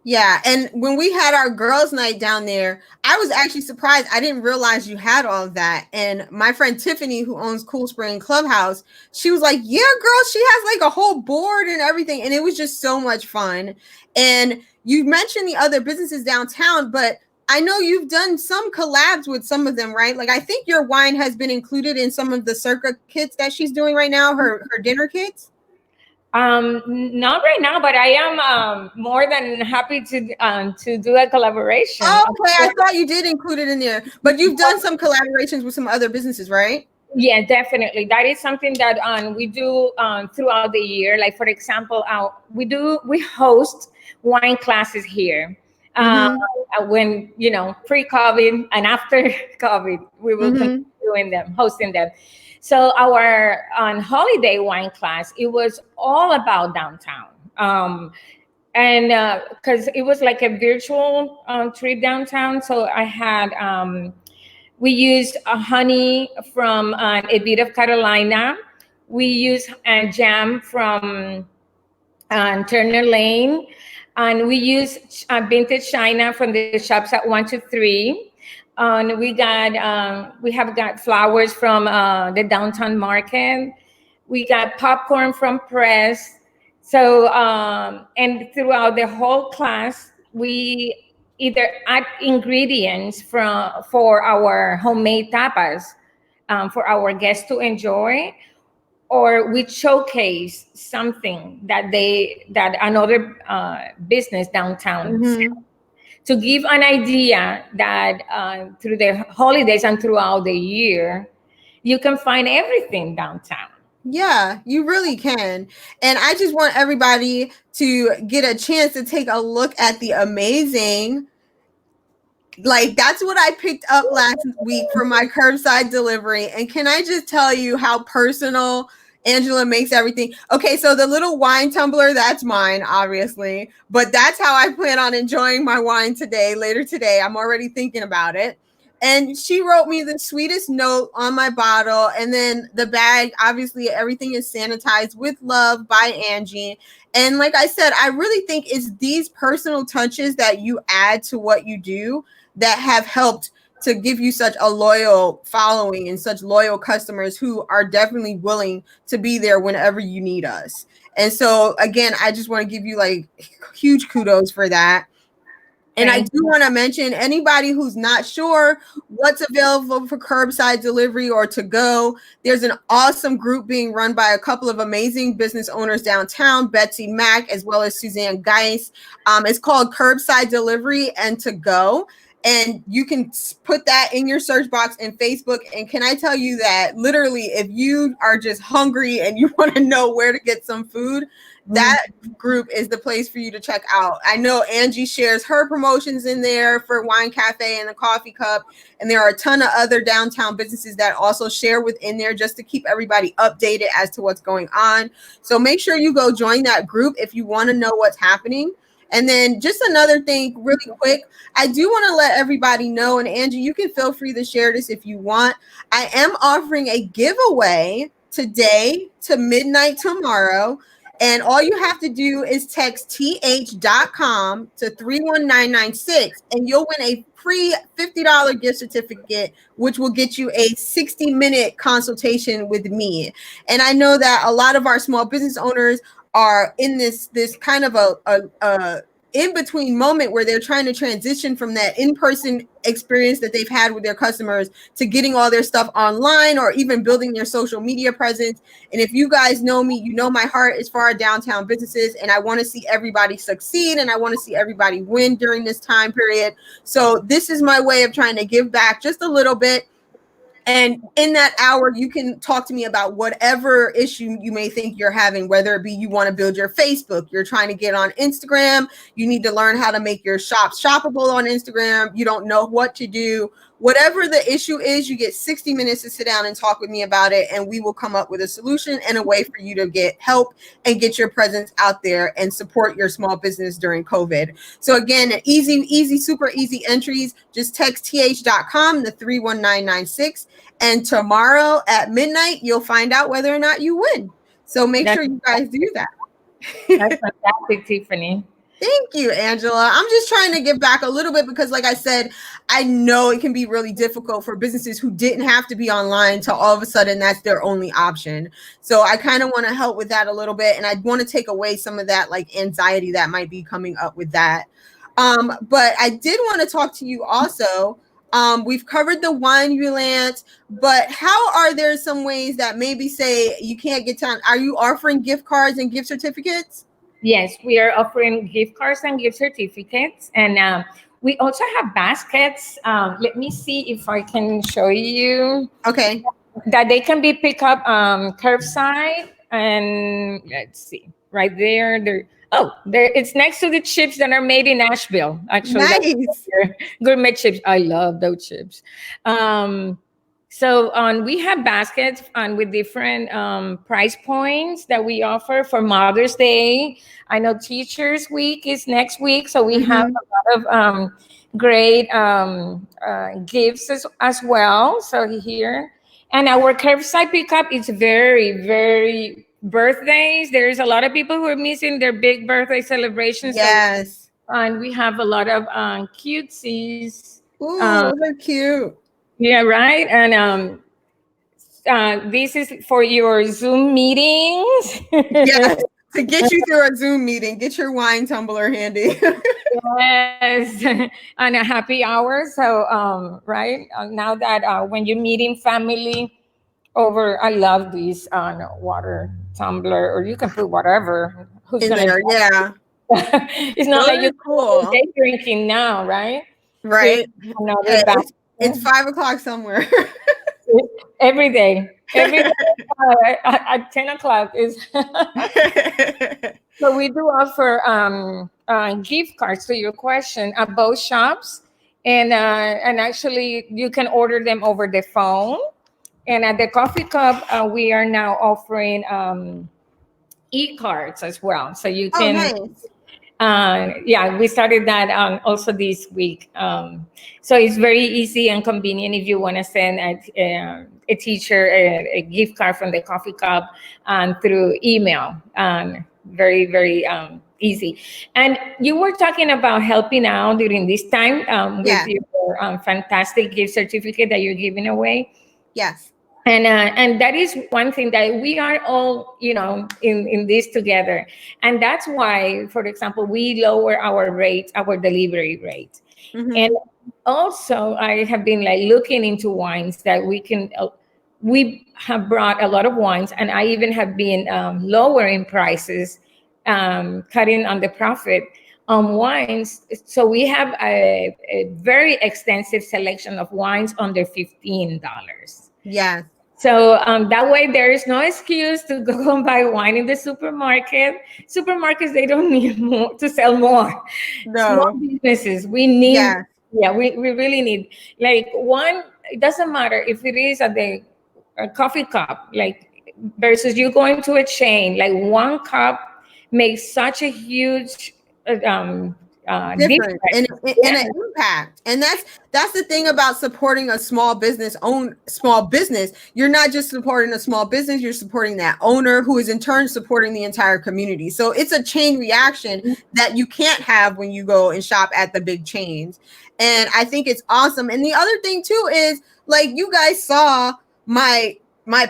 S1: Yeah, and when we had our girls' night down there, I was actually surprised. I didn't realize you had all of that. And my friend Tiffany, who owns Cool Spring Clubhouse, she was like, "Yeah, girl, she has like a whole board and everything." And it was just so much fun. And you mentioned the other businesses downtown, but I know you've done some collabs with some of them, right? Like I think your wine has been included in some of the Circa kits that she's doing right now, her dinner kits.
S2: Not right now, but I am more than happy to do a collaboration.
S1: Oh, okay, I thought you did include it in there, but you've done some collaborations with some other businesses, right?
S2: Yeah, definitely. That is something that we do throughout the year. Like for example, we host wine classes here. When pre-COVID and after COVID, we will continue doing them, hosting them. So our on holiday wine class, it was all about downtown. And because it was like a virtual trip downtown. So I had, we used honey from a bit of Carolina. We used jam from Turner Lane. And we used vintage China from the shops at 123. And we have got flowers from the downtown market. We got popcorn from Press. So, and throughout the whole class, we either add ingredients for our homemade tapas for our guests to enjoy, or we showcase something that another business downtown to give an idea that through the holidays and throughout the year, you can find everything downtown.
S1: Yeah, you really can. And I just want everybody to get a chance to take a look at the amazing. Like that's what I picked up last week for my curbside delivery. And can I just tell you how personal Angela makes everything? Okay, so the little wine tumbler, that's mine, obviously. But that's how I plan on enjoying my wine later today. I'm already thinking about it. And she wrote me the sweetest note on my bottle. And then the bag, obviously, everything is sanitized with love by Angie. And like I said, I really think it's these personal touches that you add to what you do that have helped to give you such a loyal following and such loyal customers who are definitely willing to be there whenever you need us. And so again, I just want to give you like huge kudos for that. And I do want to mention anybody who's not sure what's available for curbside delivery or to go. There's an awesome group being run by a couple of amazing business owners downtown, Betsy Mack, as well as 𝐁𝐮𝐬𝐭. It's called Curbside Delivery and To Go. And you can put that in your search box in Facebook. And can I tell you that literally, if you are just hungry and you want to know where to get some food, that group is the place for you to check out. I know Angie shares her promotions in there for Wine Café and the Coffee Cup. And there are a ton of other downtown businesses that also share within there just to keep everybody updated as to what's going on. So make sure you go join that group if you want to know what's happening. And then just another thing really quick, I do want to let everybody know, and Angie, you can feel free to share this if you want. I am offering a giveaway today to midnight tomorrow. And all you have to do is text th.com to 31996 and you'll win a free $50 gift certificate, which will get you a 60-minute consultation with me. And I know that a lot of our small business owners are in this kind of a in-between moment where they're trying to transition from that in-person experience that they've had with their customers to getting all their stuff online or even building their social media presence. And if you guys know me, you know my heart is for our downtown businesses, and I want to see everybody succeed and I want to see everybody win during this time period. So this is my way of trying to give back just a little bit. And in that hour, you can talk to me about whatever issue you may think you're having, whether it be you want to build your Facebook, you're trying to get on Instagram, you need to learn how to make your shop shoppable on Instagram, you don't know what to do. Whatever the issue is, you get 60 minutes to sit down and talk with me about it, and we will come up with a solution and a way for you to get help and get your presence out there and support your small business during COVID. So again, easy, super easy entries. Just text th.com to 31996. And tomorrow at midnight, you'll find out whether or not you win. So make sure you guys do that.
S2: That's fantastic, Tiffany.
S1: Thank you, Angela. I'm just trying to give back a little bit because, like I said, I know it can be really difficult for businesses who didn't have to be online to all of a sudden that's their only option. So I kind of want to help with that a little bit. And I want to take away some of that like anxiety that might be coming up with that. But I did want to talk to you also. We've covered the Winebulance, but how are there some ways that maybe say you can't get time? Are you offering gift cards and gift certificates?
S2: Yes, we are offering gift cards and gift certificates. And we also have baskets. Let me see if I can show you.
S1: Okay.
S2: That they can be picked up curbside. And let's see, right there. It's next to the chips that are made in Nashville. Actually,
S1: nice.
S2: Gourmet chips. I love those chips. So we have baskets with different price points that we offer for Mother's Day. I know Teachers Week is next week, so we have a lot of great gifts as well. So here, and our curbside pickup is very, very birthdays. There's a lot of people who are missing their big birthday celebrations.
S1: Yes,
S2: and we have a lot of cutesies.
S1: Ooh, those are cute.
S2: Yeah, right. And this is for your Zoom meetings.
S1: Yes, to get you through a Zoom meeting, get your wine tumbler handy.
S2: Yes, and a happy hour. So, right now that when you're meeting family over, I love these water tumbler, or you can put whatever. Who's
S1: in
S2: gonna
S1: there? Yeah,
S2: it's not like you're
S1: cool.
S2: Day drinking now, right?
S1: Right. It's 5 o'clock somewhere.
S2: Every day at 10 o'clock is. So we do offer gift cards, to your question, at both shops, and actually you can order them over the phone. And at the Coffee Cup, we are now offering e-cards as well, so you can.
S1: Oh, nice.
S2: Yeah, we started that also this week. So it's very easy and convenient if you want to send a teacher a gift card from the Coffee Cup through email. Very, very easy. And you were talking about helping out during this time with your fantastic gift certificate that you're giving away.
S1: Yes.
S2: And that is one thing that we are all, in this together. And that's why, for example, we lower our rate, our delivery rate.
S1: Mhm.
S2: And also I have been like looking into wines that we have brought a lot of wines, and I even have been lowering prices, cutting on the profit on wines. So we have a very extensive selection of wines under $15.
S1: Yes.
S2: So that way, there is no excuse to go and buy wine in the supermarket. Supermarkets, they don't need more to sell more. Small
S1: No.
S2: businesses, we need,
S1: Yes.
S2: yeah, we really need, like, one, it doesn't matter if it is at the a coffee cup, like, versus you going to a chain, like one cup makes such a huge
S1: Different and
S2: difference.
S1: and an impact. And that's the thing about supporting a small business. You're not just supporting a small business, you're supporting that owner, who is in turn supporting the entire community. So it's a chain reaction that you can't have when you go and shop at the big chains. And I think it's awesome. And the other thing too is, like, you guys saw my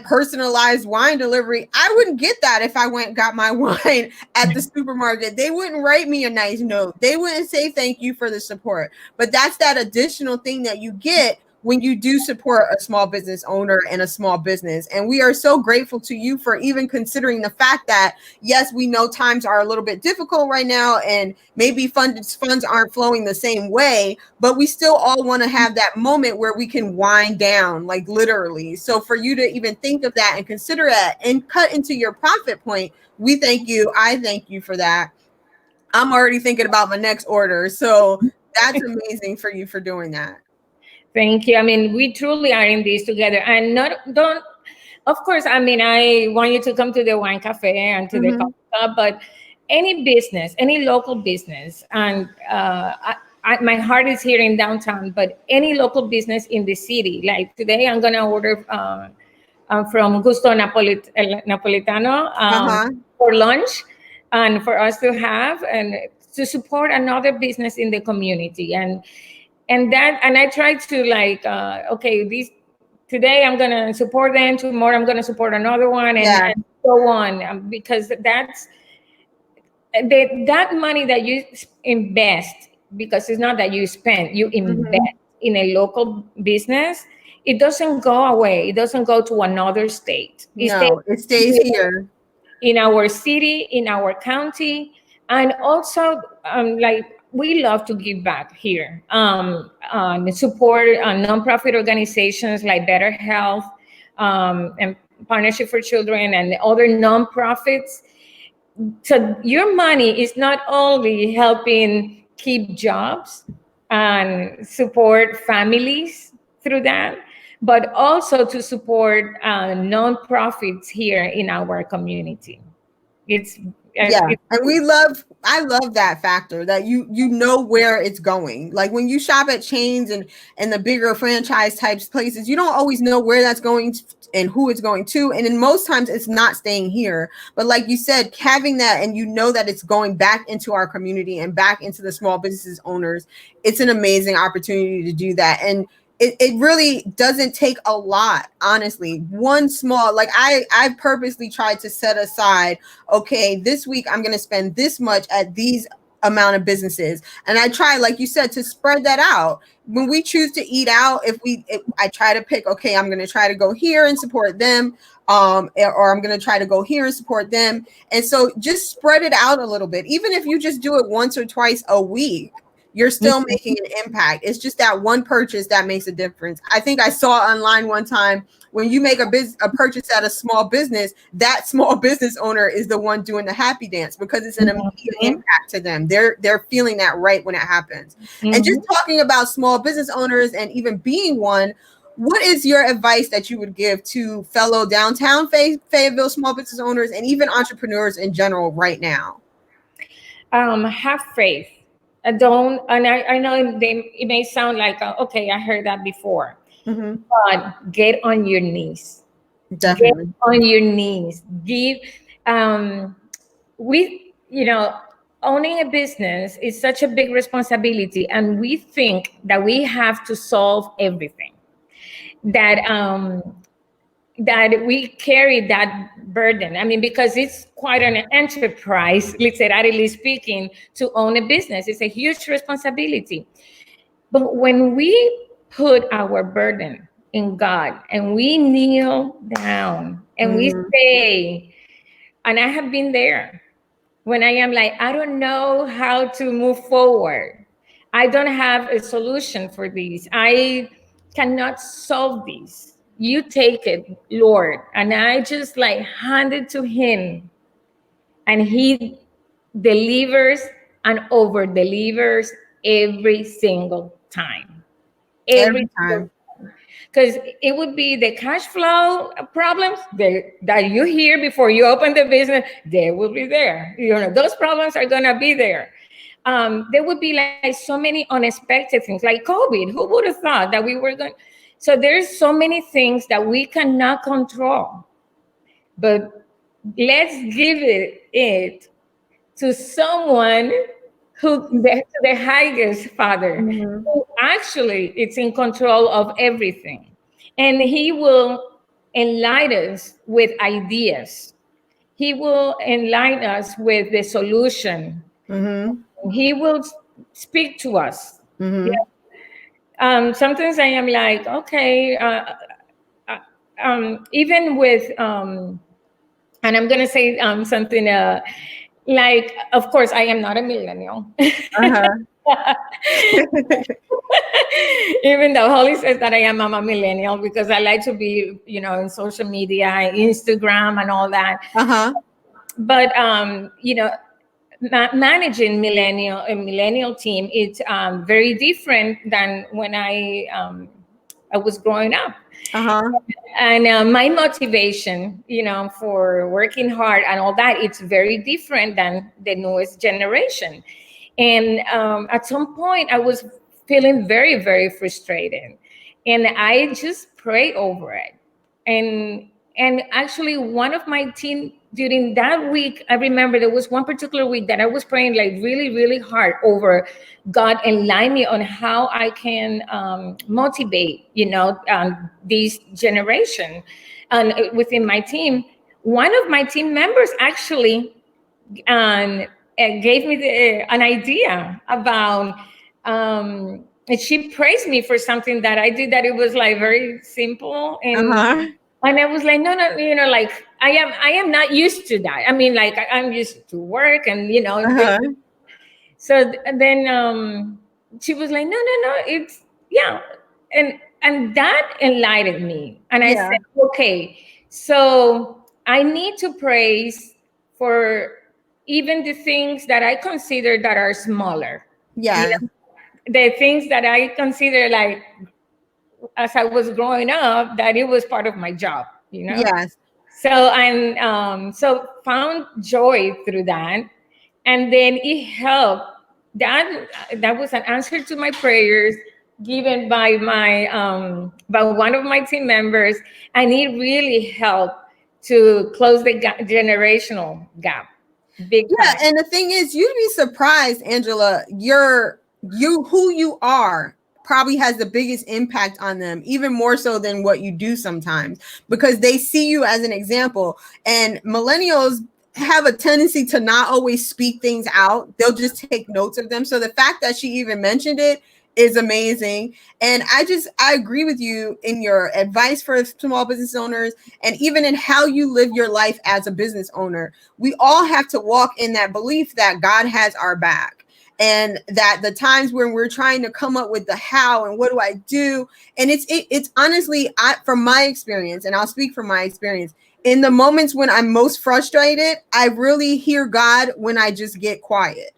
S1: personalized wine delivery. I wouldn't get that if I went and got my wine at the supermarket. They wouldn't write me a nice note. They wouldn't say thank you for the support. But that's that additional thing that you get when you do support a small business owner and a small business. And we are so grateful to you for even considering the fact that, yes, we know times are a little bit difficult right now, and maybe funds aren't flowing the same way, but we still all want to have that moment where we can wind down, like literally. So for you to even think of that and consider it and cut into your profit point, we thank you. I thank you for that. I'm already thinking about my next order. So that's amazing for you for doing that.
S2: Thank you. I mean, we truly are in this together, and not don't. Of course, I mean, I want you to come to the wine cafe and to the
S1: Mm-hmm.
S2: coffee cup, but any business, any local business, and my heart is here in downtown, but any local business in the city. Like today, I'm gonna order from Gusto Napolitano
S1: Uh-huh.
S2: for lunch, and for us to have and to support another business in the community. And I try to, like, okay, these today I'm gonna support them, tomorrow I'm gonna support another one,
S1: Yeah.
S2: and so on, because that's that money that you invest, because it's not that you spend, you
S1: Mm-hmm.
S2: invest in a local business. It doesn't go away, it doesn't go to another state, it stays
S1: No, it stays here.
S2: in our city, in our county. And also, like, we love to give back here, support nonprofit organizations like Better Health, and Partnership for Children, and other nonprofits. So your money is not only helping keep jobs and support families through that, but also to support nonprofits here in our community. It's
S1: Yeah.
S2: it's
S1: And I love that factor that you know where it's going. Like when you shop at chains and the bigger franchise types places, you don't always know where that's going and who it's going to. And in most times it's not staying here. But like you said, having that, and you know that it's going back into our community and back into the small businesses owners, it's an amazing opportunity to do that. And it really doesn't take a lot, honestly. One small, like I purposely tried to set aside, okay, this week I'm going to spend this much at these amount of businesses, and I try, like you said, to spread that out. When we choose to eat out, if I try to pick, okay, I'm going to try to go here and support them, or I'm going to try to go here and support them. And so just spread it out a little bit. Even if you just do it once or twice a week, you're still making an impact. It's just that one purchase that makes a difference. I think I saw online one time, when you make a purchase at a small business, that small business owner is the one doing the happy dance, because it's an immediate impact to them. They're feeling that right when it happens. And just talking about small business owners and even being one, what is your advice that you would give to fellow downtown Fayetteville small business owners and even entrepreneurs in general right now?
S2: have faith. Don't, and I know it may sound like, okay, I heard that before,
S1: Mm-hmm.
S2: but get on your knees. Get
S1: Definitely.
S2: on your knees. Give. Owning a business is such a big responsibility, and we think that we have to solve everything. That that we carry that burden. I mean, because it's quite an enterprise, literally speaking, to own a business. It's a huge responsibility. But when we put our burden in God and we kneel down and we say, and I have been there, when I am like, I don't know how to move forward. I don't have a solution for these. I cannot solve these. You take it, Lord. And I just like hand it to him. And he delivers and over delivers every single time.
S1: Every time.
S2: Because it would be the cash flow problems that you hear before you open the business, they will be there. You know, those problems are gonna be there. There would be like so many unexpected things, like COVID. Who would have thought that we were going? So there's so many things that we cannot control, but let's give it to someone who the highest Father, who actually is in control of everything, and he will enlighten us with ideas. He will enlighten us with the solution. He will speak to us. Sometimes I am like, okay, even with, and I'm gonna say something like, of course, I am not a millennial. Even though Holly says that I am a millennial because I like to be, you know, in social media, Instagram, and all that. But you know, managing a millennial team, it's very different than when I was growing up. And my motivation, you know, for working hard and all that, it's very different than the newest generation. And at some point, I was feeling very, very frustrated, and I just prayed over it. And actually, one of my team during that week, I remember there was one particular week that I was praying like really, really hard over God enlighten me on how I can motivate, you know, this generation. And within my team, one of my team members actually gave me an idea about. And she praised me for something that I did that it was like very simple, and I was like, no, you know, like I am not used to that. I mean, like I'm used to work and, you know. So then she was like, no, it's, yeah. And that enlightened me. And I said, okay, so I need to praise for even the things that I consider that are smaller. You know, the things that I consider like, as I was growing up, that it was part of my job, you know? So so found joy through that. And then it helped. That was an answer to my prayers given by by one of my team members. And it really helped to close the generational gap. Big time.
S1: And the thing is, you'd be surprised, Angela, who you are probably has the biggest impact on them, even more so than what you do sometimes, because they see you as an example. And millennials have a tendency to not always speak things out. They'll just take notes of them. So the fact that she even mentioned it is amazing. And I agree with you in your advice for small business owners, and even in how you live your life as a business owner. We all have to walk in that belief that God has our back. And that the times when we're trying to come up with the how and what do I do, and it's honestly, from my experience, and I'll speak from my experience, in the moments when I'm most frustrated, I really hear God when I just get quiet.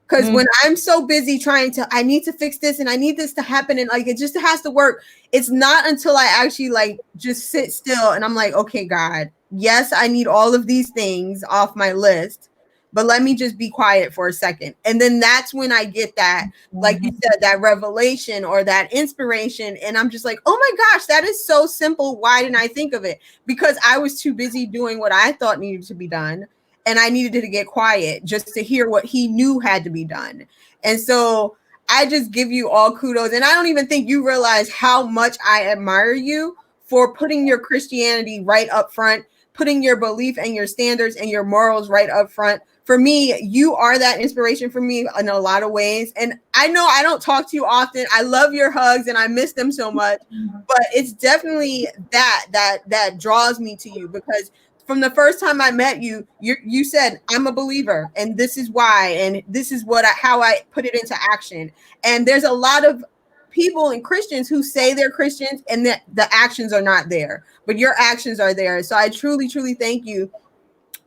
S1: Because when I'm so busy I need to fix this and I need this to happen, and like it just has to work. It's not until I actually like just sit still and I'm like, okay, God, yes, I need all of these things off my list, but let me just be quiet for a second. And then that's when I get that, like you said, that revelation or that inspiration. And I'm just like, oh my gosh, that is so simple. Why didn't I think of it? Because I was too busy doing what I thought needed to be done. And I needed to get quiet just to hear what he knew had to be done. And so I just give you all kudos. And I don't even think you realize how much I admire you for putting your Christianity right up front, putting your belief and your standards and your morals right up front. For me, you are that inspiration for me in a lot of ways. And I know I don't talk to you often. I love your hugs and I miss them so much, but it's definitely that draws me to you, because from the first time I met you, you said, I'm a believer and this is why, and this is how I put it into action. And there's a lot of people and Christians who say they're Christians and that the actions are not there, but your actions are there. So I truly, truly thank you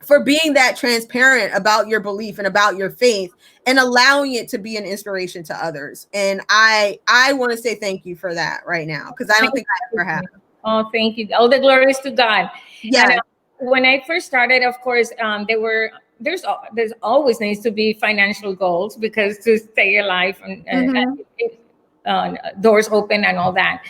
S1: for being that transparent about your belief and about your faith and allowing it to be an inspiration to others. And I want to say thank you for that right now, because I don't think I ever have.
S2: Oh, thank you. All the glory is to God.
S1: Yeah.
S2: And, when I first started, of course, there's always needs to be financial goals, because to stay alive and doors open and all that.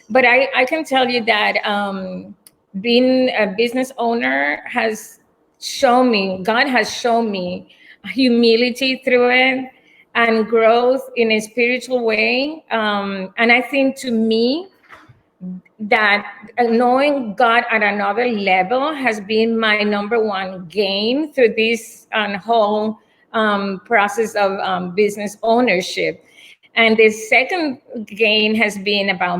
S2: But I can tell you that being a business owner has shown me, God has shown me humility through it and growth in a spiritual way. And I think, to me, that knowing God at another level has been my number one gain through this whole process of business ownership. And the second gain has been about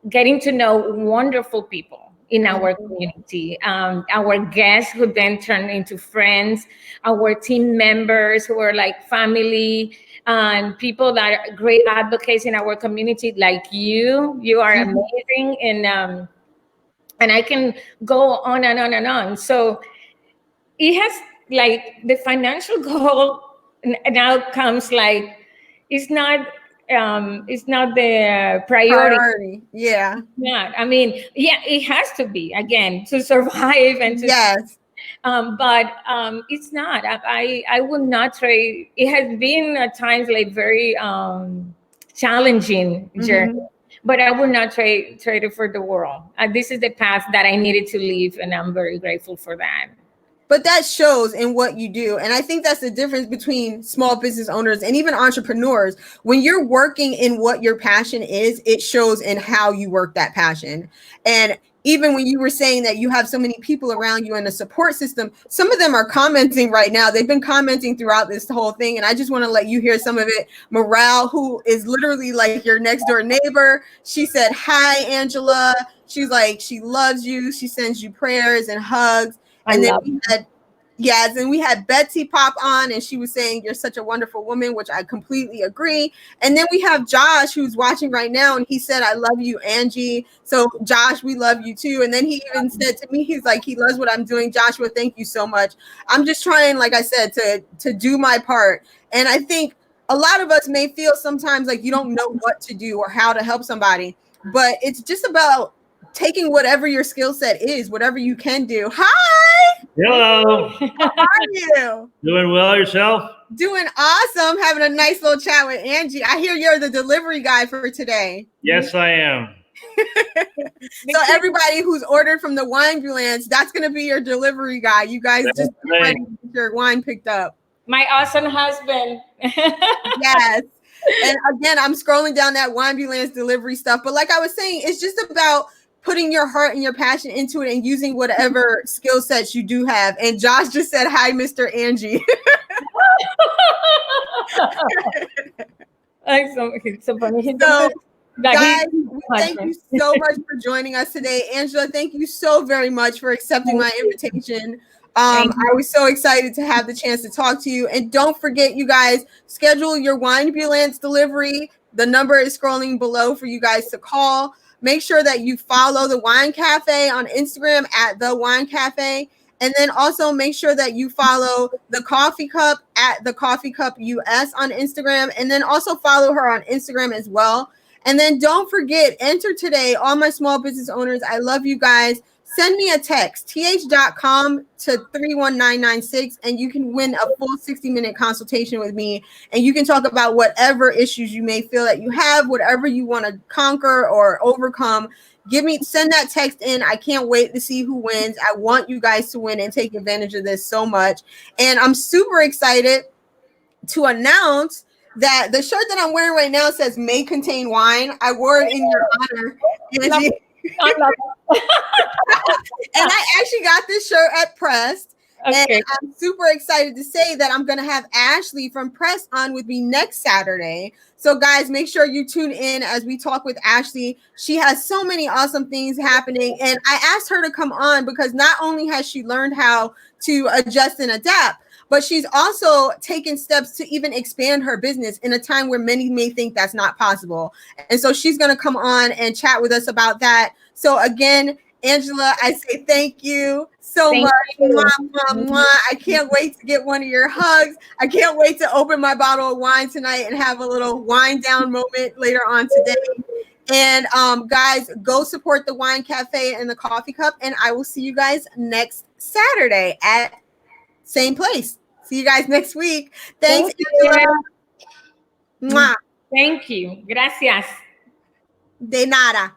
S2: getting to know wonderful people in our community, our guests who then turn into friends, our team members who are like family, and people that are great advocates in our community, like you. You are amazing, and I can go on and on and on. So it has, like, the financial goal now comes, like, it's not the priority.
S1: Yeah.
S2: Yeah, I mean, yeah, it has to be, again, to survive and to.
S1: Yes.
S2: But it's not. I would not trade. It has been at times like very challenging journey, but I would not trade it for the world. This is the path that I needed to leave, and I'm very grateful for that.
S1: But that shows in what you do. And I think that's the difference between small business owners and even entrepreneurs. When you're working in what your passion is, it shows in how you work that passion. And even when you were saying that you have so many people around you in the support system, some of them are commenting right now. They've been commenting throughout this whole thing. And I just want to let you hear some of it. Morale, who is literally like your next door neighbor. She said, hi, Angela. She's like, she loves you. She sends you prayers and hugs. And then we had Betsy pop on, and she was saying, you're such a wonderful woman, which I completely agree. And then we have Josh, who's watching right now, and he said, I love you, Angie. So Josh, we love you too. And then he even said to me, he's like, he loves what I'm doing. Joshua, thank you so much. I'm just trying, like I said, to do my part. And I think a lot of us may feel sometimes like you don't know what to do or how to help somebody, but it's just about taking whatever your skill set is, whatever you can do. Hi.
S3: Hello.
S1: How are you?
S3: Doing well, yourself?
S1: Doing awesome. Having a nice little chat with Angie. I hear you're the delivery guy for today.
S3: Yes, I am.
S1: So everybody who's ordered from the Winebulance, that's going to be your delivery guy. You guys just get your wine picked up.
S2: My awesome husband.
S1: Yes. And again, I'm scrolling down that Winebulance delivery stuff. But like I was saying, it's just about putting your heart and your passion into it and using whatever skill sets you do have. And Josh just said, hi, Mr. Angie.
S2: It's so funny.
S1: So, guys, thank you so much for joining us today. Angela, thank you so very much for accepting my invitation. I was so excited to have the chance to talk to you. And don't forget, you guys, schedule your Winebulance delivery. The number is scrolling below for you guys to call. Make sure that you follow the Wine Cafe on Instagram at The Wine Cafe. And then also make sure that you follow the Coffee Cup at the Coffee Cup US on Instagram. And then also follow her on Instagram as well. And then don't forget, enter today, all my small business owners. I love you guys. Send me a text, th.com to 31996, and you can win a full 60-minute consultation with me. And you can talk about whatever issues you may feel that you have, whatever you want to conquer or overcome. Send that text in. I can't wait to see who wins. I want you guys to win and take advantage of this so much. And I'm super excited to announce that the shirt that I'm wearing right now says may contain wine. I wore it in your honor, Angie. And I actually got this shirt at Pressed.
S2: Okay.
S1: And I'm super excited to say that I'm going to have Ashley from Press on with me next Saturday. So, guys, make sure you tune in as we talk with Ashley. She has so many awesome things happening. And I asked her to come on because not only has she learned how to adjust and adapt, but she's also taken steps to even expand her business in a time where many may think that's not possible. And so she's going to come on and chat with us about that. So, again, Angela, I say thank you so much. Mwah, mwah, mwah. I can't wait to get one of your hugs. I can't wait to open my bottle of wine tonight and have a little wine down moment later on today. And guys, go support the Wine Cafe and the Coffee Cup. And I will see you guys next Saturday at same place. See you guys next week. Thanks, Angela. Mwah.
S2: Thank you. Gracias.
S1: De nada.